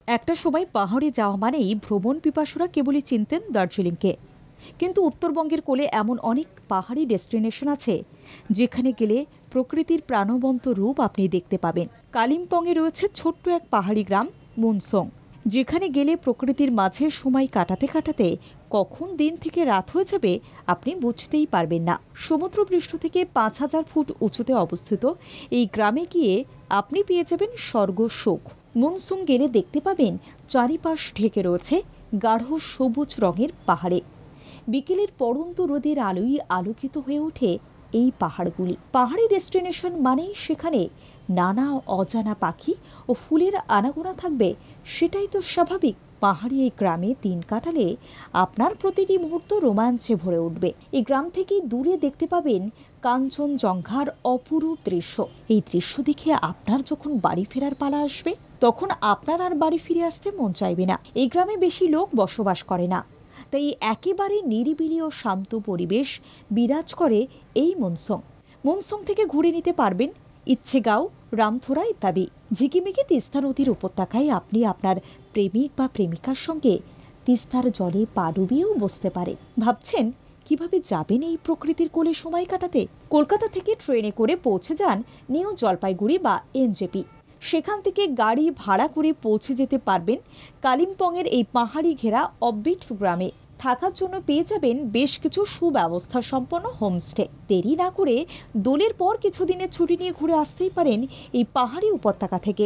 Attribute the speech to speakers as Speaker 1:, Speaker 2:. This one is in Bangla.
Speaker 1: একটা সময় পাহাড়ে যাওয়া মানেই ভ্রমণ পিপাসুরা কেবলই চিনতেন দার্জিলিংকে, কিন্তু উত্তরবঙ্গের কোলে এমন অনেক পাহাড়ি ডেস্টিনেশন আছে যেখানে গেলে প্রকৃতির প্রাণবন্ত রূপ আপনি দেখতে পাবেন। কালিম্পংয়ে রয়েছে ছোট্ট এক পাহাড়ি গ্রাম মুনসং, যেখানে গেলে প্রকৃতির মাঝে সময় কাটাতে কাটাতে কখন দিন থেকে রাত হয়ে যাবে আপনি বুঝতেই পারবেন না। সমুদ্রপৃষ্ঠ থেকে ৫,০০০ ফুট উঁচুতে অবস্থিত এই গ্রামে গিয়ে আপনি পেয়ে যাবেন স্বর্গ সুখ। মুনসুং গেলে দেখতে পাবেন চারিপাশ ঢেকে রয়েছে গাঢ় সবুজ রঙের পাহাড়ে। বিকেলের পড়ন্ত রোদের আলোয় আলোকিত হয়ে ওঠে এই পাহাড়গুলি। পাহাড়ি ডেস্টিনেশন মানেই সেখানে নানা অজানা পাখি ও ফুলের আনাগোনা থাকবে, সেটাই তো স্বাভাবিক। পাহাড়ি এই গ্রামে দিন কাটালে আপনার প্রতিটি মুহূর্ত রোমাঞ্চে ভরে উঠবে। এই গ্রাম থেকে দূরে দেখতে পাবেন কাঞ্চনজঙ্ঘার অপরূপ দৃশ্য। এই দৃশ্য দেখে আপনার যখন বাড়ি ফেরার পালা আসবে, তখন আপনার আর বাড়ি ফিরে আসতে মন চাইবে না। এই গ্রামে বেশি লোক বসবাস করে না, তাই একেবারে নিরিবিলি ও শান্ত পরিবেশ বিরাজ করে এই মুনসং থেকে ঘুরে নিতে পারবেন ইচ্ছেগাঁও, রামথোরা ইত্যাদি। ঝিকিমিকি তিস্তা নদীর উপত্যকায় আপনি আপনার প্রেমিক বা প্রেমিকার সঙ্গে তিস্তার জলে পা ডুবিয়েও বসতে পারে। ভাবছেন কিভাবে যাবেন এই প্রকৃতির কোলে সময় কাটাতে? কলকাতা থেকে ট্রেনে করে পৌঁছে যান নিউ জলপাইগুড়ি বা এনজেপি। সেখান থেকে গাড়ি ভাড়া করে পৌঁছে যেতে পারবেন কালিম্পংয়ের এই পাহাড়ি ঘেরা অববিট গ্রামে। থাকার জন্য পেয়ে যাবেন বেশ কিছু সুব্যবস্থা সম্পন্ন হোমস্টে। দেরি না করে দোলের পর কিছুদিনের ছুটি নিয়ে ঘুরে আসতেই পারেন এই পাহাড়ি উপত্যকা থেকে।